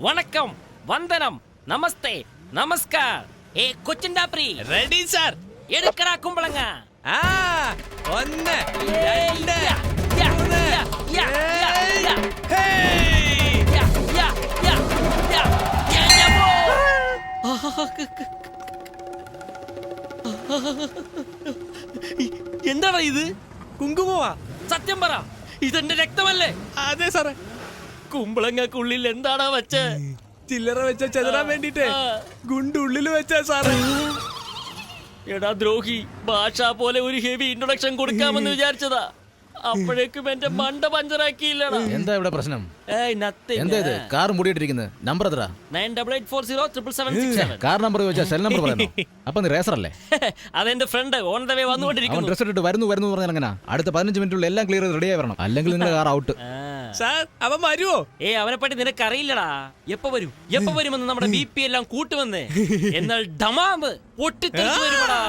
വണക്കം, വന്ദനം, നമസ്തേ, നമസ്കാർ. കൊച്ചിൻഡാപ്രി ready sir. എടുക്കടാ കുമ്പളങ്ങ. ഒന്ന് എന്താടാ ഇത്? കുങ്കുമവാ? സത്യം പറ, ഇതെന്റെ രക്തമല്ലേ? അതെ സാറേ. കുമ്പളങ്ങക്കുള്ളിൽ എന്താടാ വെച്ച്? ചില്ലറ വെച്ച ചെതറാൻ വേണ്ടിട്ട് ഗുണ്ടുള്ളിൽ വെച്ചാ സാറേ. എടാ ദ്രോഹി, ഭാഷ പോലെ ഒരു ഹെവി ഇൻട്രൊഡക്ഷൻ കൊടുക്കാമെന്ന് വിചാരിച്ചതാ. അപ്പോഴേക്കും എന്റെ മണ്ട പഞ്ചറാക്കിയില്ലടാ. എന്താ ഇവിടെ പ്രശ്നം? nothing. എന്താ ഇത്? കാർ മൂടിയിട്ടിരിക്കുന്നത്? നമ്പർ എത്ര? 9840777767. കാർ നമ്പർ ചോദിച്ചാൽ സെൽ നമ്പർ പറയണോ? അപ്പൊ നീ റേസർ അല്ലേ? അതെന്റെ ഫ്രണ്ട് ഓൺ ദ വേ അവൻ വന്നുകൊണ്ടിരിക്കുന്നു. ഡ്രസ് ഇട്ടിട്ട് വരുന്നു പറഞ്ഞാൽ എങ്ങനെ? അടുത്ത 15 മിനിറ്റുള്ള എല്ലാം ക്ലിയർ ചെയ്ത് റെഡിയായി വരണം, അല്ലെങ്കിൽ നിങ്ങളുടെ കാർ ഔട്ട്. സാർ അവൻ വരുവോ? അവനെ പറ്റി നിനക്ക് അറിയില്ലടാ. എപ്പോ വരുമെന്ന് നമ്മുടെ BP എല്ലാം കൂട്ടുവന്നേ. എന്നാൽ ഡമാമ് പൊട്ടിത്തെറിച്ചു വരുമടാ.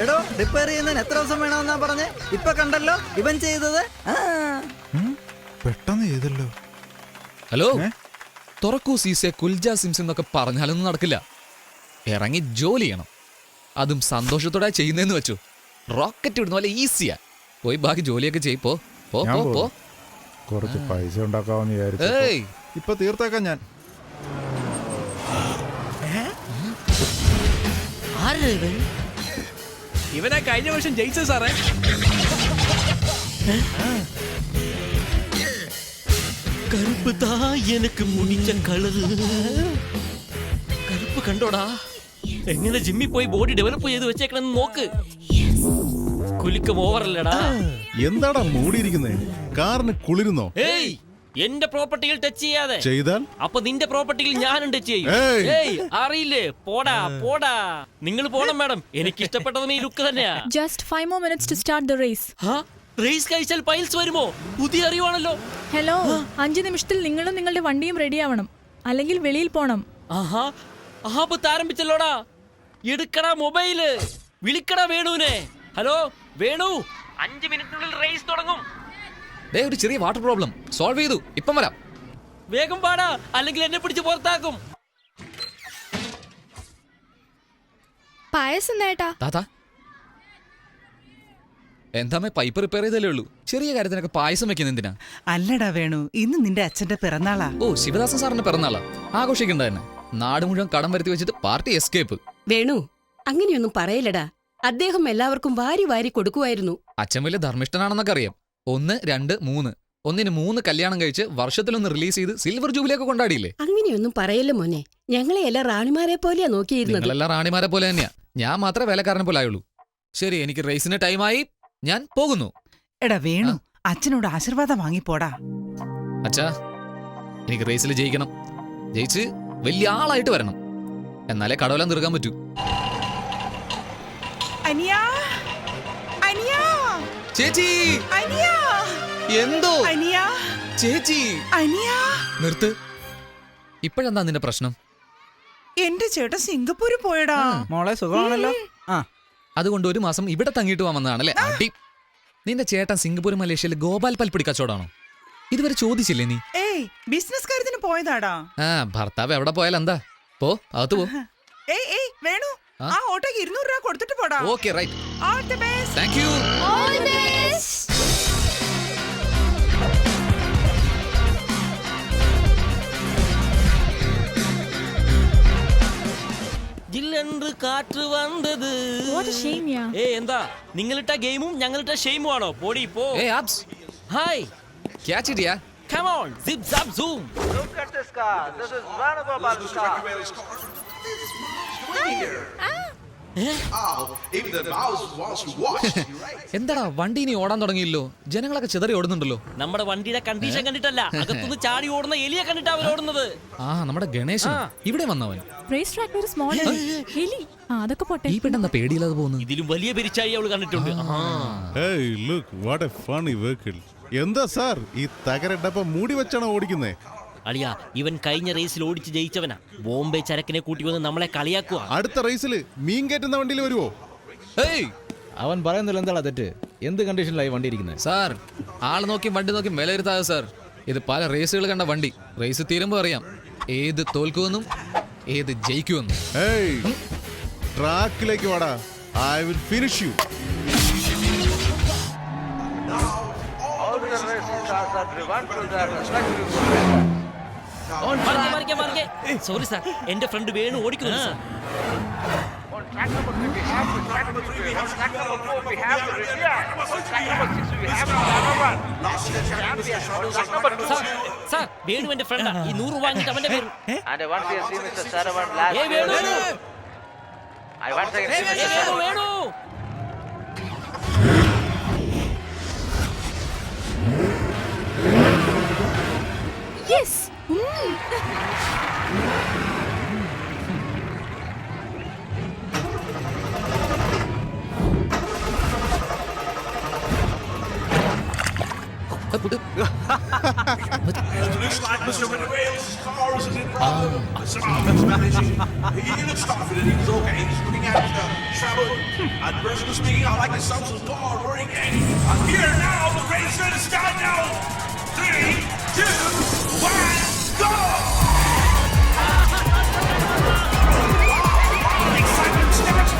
എടോ, റിപ്പയർ ചെയ്യുന്നതിന് എത്ര ദിവസം വേണമെന്നാ പറഞ്ഞേ? ഇപ്പൊ കണ്ടല്ലോ ഇവൻ ചെയ്തത്. പെട്ടെന്ന് ചെയ്തല്ലോ. ഹലോ, തുറക്കൂ സീസെ കുൽജ സിംസ് എന്നൊക്കെ പറഞ്ഞാലൊന്നും നടക്കില്ല. ഇറങ്ങി ജോലി ചെയ്യണം, അതും സന്തോഷത്തോടെ ചെയ്യുന്നതെന്ന് വെച്ചു. റോക്കറ്റ് വിടുന്ന പോലെ ഈസിയാ. പോയി ബാക്കി ജോലിയൊക്കെ ചെയ്യപ്പോ. കുറച്ച് പൈസ ഉണ്ടാക്കാമെന്ന് വിചാരിച്ചു. ഇപ്പൊ തീർത്തേക്കാം ഞാൻ. ഇവനാ കഴിഞ്ഞ വർഷം ജയിച്ച സാറേ. കറുപ്പ് താ എനക്ക് മുടിച്ച കളറ്. കറുപ്പ് കണ്ടോടാ? എങ്ങനെ ജിമ്മിൽ പോയി ബോഡി ഡെവലപ്പ് ചെയ്ത് വെച്ചേക്കണെന്ന് നോക്ക്. കുലുക്കം ഓവറല്ലടാ. എന്താടാ മൂടിയിരിക്കുന്നേ? കാറിന് കുളിരുന്നോ? എന്റെ പ്രോപ്പർട്ടിയിൽ ടച്ച് ചെയ്യാതെ ചെയ്താൽ അപ്പൊ നിന്റെ പ്രോപ്പർട്ടിയിൽ ഞാനും ടച്ച് ചെയ്യും. അറിയില്ലേ? പോടാ പോടാ. നിങ്ങൾ പോണം മാഡം, എനിക്ക് ഇഷ്ടപ്പെട്ടതും ഈ ലുക്ക് തന്നെയാ. Just 5 more minutes to start the race. Race കഴിച്ചാൽ പൈൽസ് വരുമോ? പുതിയ അറിവാണല്ലോ. ഹലോ, 5 നിമിഷത്തിൽ നിങ്ങളും നിങ്ങളുടെ വണ്ടിയും റെഡി ആവണം, അല്ലെങ്കിൽ വെളിയിൽ പോണം. ആപത്ത് ആരംഭിച്ചല്ലോടാ. എടുക്കടാ മൊബൈല്, വിളിക്കടാ വേണുവിനെ. ഹലോ വേണു, 5 മിനിറ്റിനുള്ളിൽ റേസ് തുടങ്ങും. ഒരു ചെറിയ വാട്ടർ പ്രോബ്ലം സോൾവ് ചെയ്തു, ഇപ്പം വരാം. വേഗം പാടാ, അല്ലെങ്കിൽ എന്നെ പിടിച്ച് പുറത്താക്കും. പായസം നേട്ടാ. താത്താ, എന്താമേ പൈപ്പ് റിപ്പയർ ചെയ്തല്ലേ ഉള്ളൂ, ചെറിയ കാര്യത്തിനൊക്കെ പായസം വെക്കുന്ന എന്തിനാ? അല്ലടാ വേണു, ഇന്ന് നിന്റെ അച്ഛന്റെ പിറന്നാളാ. ശിവദാസൻ സാറിന്റെ പിറന്നാളാ, ആഘോഷിക്കണ്ട തന്നെ. നാട് മുഴുവൻ കടം വരുത്തി വെച്ചിട്ട് പാർട്ടി എസ്കേപ്പ്. വേണു, അങ്ങനെയൊന്നും പറയില്ലടാ. അദ്ദേഹം എല്ലാവർക്കും വാരി വാരി കൊടുക്കുമായിരുന്നു. അച്ഛൻ വലിയ ധർമ്മിഷ്ഠനാണെന്നൊക്കെ അറിയാം. 1, 2, 3 ഒന്നിന് 3 കല്യാണം കഴിച്ച് വർഷത്തിലൊന്ന് റിലീസ് ചെയ്ത് സിൽവർ ജൂബിലിയൊക്കെ കൊണ്ടാടിയില്ലേ? അങ്ങനെയൊന്നും പറയല്ലേ മോനെ. ഞങ്ങളെ എല്ലാം റാണിമാരെ പോലെയാ നോക്കിയിരുന്നത്. നിങ്ങളെല്ലാം റാണിമാരെ പോലെ തന്നെയാ, ഞാൻ മാത്രമേ വേലക്കാരനെ പോലെ ആയുള്ളൂ. ശരി, എനിക്ക് റേസിന് ടൈമായി, ഞാൻ പോകുന്നു. എടാ വേണു, അച്ഛനോട് ആശീർവാദം വാങ്ങിപ്പോടാ. അച്ഛാ, എനിക്ക് റേസിൽ ജയിക്കണം. ജയിച്ച് വലിയ ആളായിട്ട് വരണം, എന്നാലേ കടവെല്ലാം തീർക്കാൻ പറ്റൂ. അനിയാ, അനിയാ, ചേച്ചി, അനിയാ, എന്തോ അനിയാ, ചേച്ചി, അനിയാ, നിർത്ത്. ഇപ്പോഴെന്താ നിന്റെ പ്രശ്നം? എന്റെ ചേട്ടൻ സിംഗപ്പൂര് പോയടാ. മോളെ സുഖമാണല്ലോ. അതുകൊണ്ട് 1 മാസം ഇവിടെ തങ്ങിയിട്ട് വന്നതാണല്ലേ? അടി. നിന്റെ ചേട്ടൻ സിംഗപ്പൂർ മലേഷ്യയിൽ ഗോപാൽ പൽപ്പിടി കച്ചവടമാണോ? ഇതുവരെ ചോദിച്ചില്ലേ നീ? ബിസിനസ് കാര്യത്തിന് പോയതാടാ. ഭർത്താവ് എവിടെ പോയാൽ എന്താ? പോ, അകത്ത് പോ. വേണു, ആ ഓട്ടോക്ക് 200 രൂപ കൊടുത്തിട്ട് പോടാ. Okay, right. All the best. Thank you. All the best. ജില്ലെன்று കാറ്റ് വന്നത്. What a shame, yeah. എന്താ നിങ്ങളിട്ട ഗെയിമും ഞങ്ങളിട്ട ഷെയിമും ആണോ? പോടി പോ. Abs. Hi, catch it yeah. come on, zip zap zoom. Look at this car. This is Venugopal's car. എന്താടാ വണ്ടി ഇനി ഓടാൻ തുടങ്ങിയില്ലോ? ജനങ്ങളൊക്കെ ചിതറി ഓടുന്നുണ്ടല്ലോ. നമ്മുടെ വണ്ടിയുടെ കണ്ടീഷൻ കണ്ടിട്ടല്ല, അകത്തുനിന്ന് ചാടി ഓടുന്ന എലിയെ കണ്ടിട്ടാ അവർ ഓടുന്നത്. ആ നമ്മുടെ ഗണേശൻ ഇവിടെ വന്നവൻ. റേസ് ട്രാക്കിൽ ഒരു സ്മോൾ എലി. അതൊക്കെ പോട്ടെ. ഈ പെട്ടെന്ന് പേടിയില്ലാതെ പോകുന്നു. ഇതിലും വലിയ പെരിച്ചായി അവള് കണ്ടിട്ടുണ്ട്. ഏയ് look what A funny vehicle. എന്താ സാർ ഈ തകരഡപ്പ മൂടി വെച്ചാണോ ഓടിക്കുന്നേ? അളിയാ, ഇവൻ കഴിഞ്ഞ റേസിൽ ഓടിച്ച് ജയിച്ചവനാ. ബോംബെ ചരക്കിനെ കൂട്ടി വന്ന് നമ്മളെ കളിയാക്കുക. അടുത്ത റേസില് മീൻ കയറ്റുന്ന വണ്ടിയിൽ വരുവോ? ഏയ് അവൻ പറയുന്നില്ല എന്താ തെറ്റ്. എന്ത് കണ്ടീഷനിലായി വണ്ടി ഇരിക്കുന്നത്? സാർ, ആള് നോക്കി വണ്ടി നോക്കി വിലയിരുത്താതെ സാർ. ഇത് പല റേസുകൾ കണ്ട വണ്ടി. റേസ് തീരുമ്പോ അറിയാം ഏത് തോൽക്കുമെന്നും ഏത് ജയിക്കുമെന്നും. ഏയ് ട്രാക്കിലേക്ക് വാടാ. I will finish you. Sorry sir, എന്റെ ഫ്രണ്ട് വേണു ഓടിക്കുന്നു സാർ. സാർ, വേണു എന്റെ ഫ്രണ്ടാ. ഈ 100 വാങ്ങിട്ട് അവന്റെ പേര്. Venu yes. Looks like Mr. Manuel's car is in problem. Somebody's managing. He looks confident. He was okay. He's looking at travel. And personally speaking, I like the sounds of car roaring. I'm here now. The race is going to start now. 3, 2, 1, go! Excitement starts.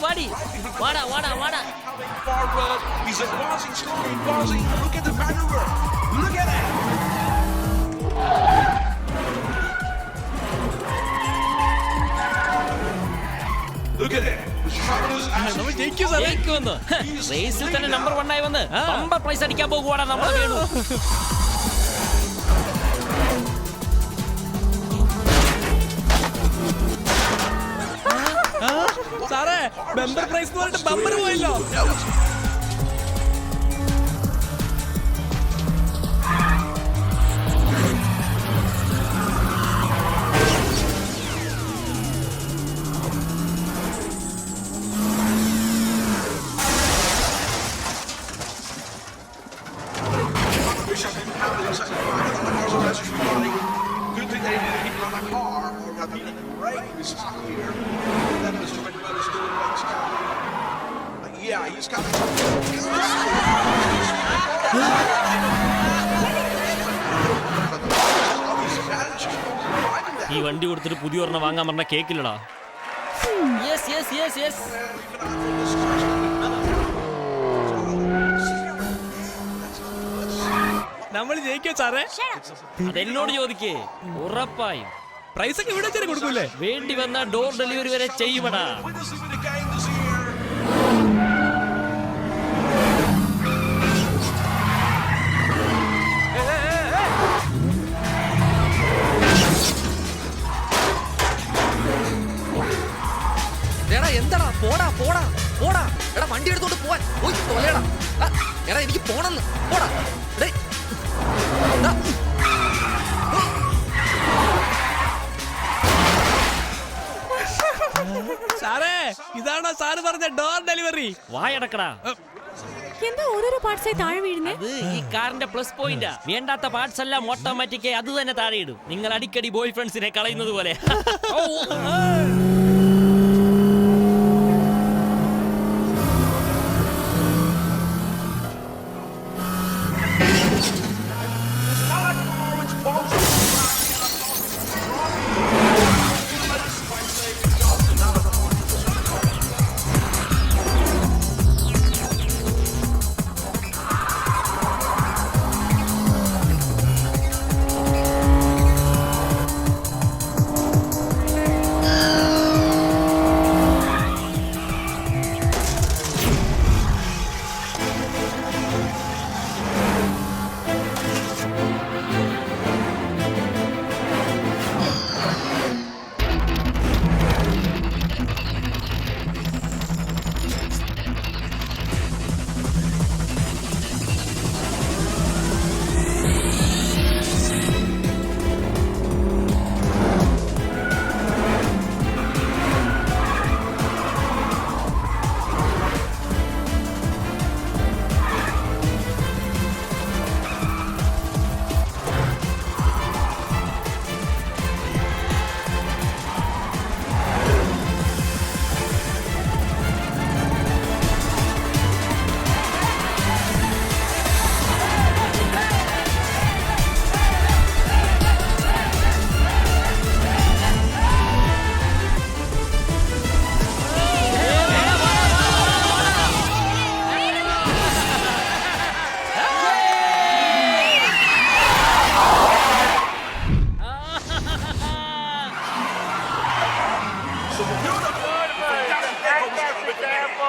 വാടി വാടാ വാടാ വാടാ. Forward. He's advancing slowly, advancing. Look at the maneuver. Look at that. Look at it. ജയിക്കുമെന്ന്. റേസിൽ തന്നെ number 1 ആയി വന്ന് bumper prize അടിക്കാൻ പോകുവാടാ നമ്മൾ വേണു. സാറേ, മെമ്പർ പ്രൈസ് എന്ന് പറഞ്ഞിട്ട് ബമ്പർ പോയല്ലോ. Good thing they didn't hit on the car or got the brake to stop here. Then Mr. Manuel is doing what he's got. Yeah, he's got ഈ വണ്ടി കൊടുത്തിട്ട് പുതിയ ഒരെണ്ണം വാങ്ങാൻ പറഞ്ഞ കേക്കില്ലടാ. Yes yes yes yes. നമ്മൾ ജയിക്കോ സാറേ? അതെന്നോട് ചോദിക്കേ, ഉറപ്പായും. പ്രൈസ് ഒക്കെ ഇവിടെ വെച്ചാൽ കൊടുക്കൂലേ? വേണ്ടി വന്ന ഡോർ ഡെലിവറി വരെ ചെയ്യുമടാ. എന്താടാ പോടാ പോടാ പോടാ. എടാ വണ്ടി എടുത്തോണ്ട് പോവാൻ പോയി തൊലയടാ. എടാ എനിക്ക് പോണെന്ന് പോടാ. സാറേ, ഇതാണോ സാറ് പറഞ്ഞ ഡോർ ഡെലിവറി? വായടക്കടാ. എന്താ ഓരോരോ പാർട്സായി താഴെ വീഴുന്നേ? അത് ഈ കാറിന്റെ പ്ലസ് പോയിന്റാ. വേണ്ടാത്ത പാർട്സ് എല്ലാം ഓട്ടോമാറ്റിക് അത് തന്നെ താഴെ ഇടും. നിങ്ങൾ അടിക്കടി ബോയ് ഫ്രണ്ട്സിനെ കളയുന്നത് പോലെ.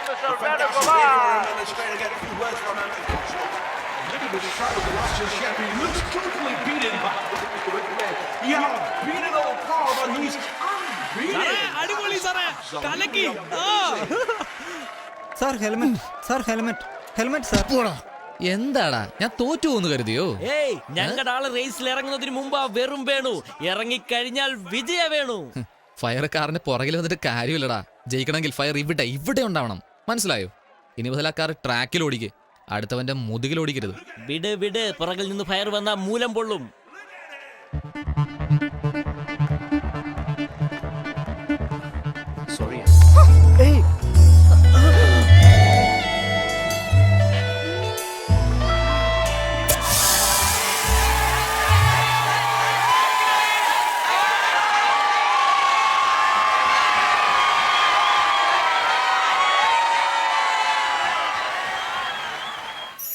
Look at this shot with the Russian champion. He looks totally beaten by yeah, beaten old Carl, but he's unbeaten. അടിപൊളി സാറേ കലക്കി sir helmet sir helmet helmet sir. എന്താടാ ഞാൻ തോറ്റു പോന്ന് കരുതിയോ? ഏയ് ഞങ്ങളുടെ ആള് റേസിൽ ഇറങ്ങുന്നതിന് മുമ്പ് ആ വെറും വേണു ഇറങ്ങിക്കഴിഞ്ഞാൽ വിജയ വേണു. ഫയർ കാറിന്റെ പുറകിൽ വന്നിട്ട് കാര്യമില്ലടാ. ജയിക്കണമെങ്കിൽ ഫയർ ഇവിടെ ഉണ്ടാവണം. മനസ്സിലായോ? ഇനി മുതൽ ആ കാർ ട്രാക്കിൽ ഓടിക്ക്, അടുത്തവന്റെ മുതുകിൽ ഓടിക്കരുത്. വിട് പുറകിൽ നിന്ന് ഫയർ വന്നാ മൂലം പൊള്ളും.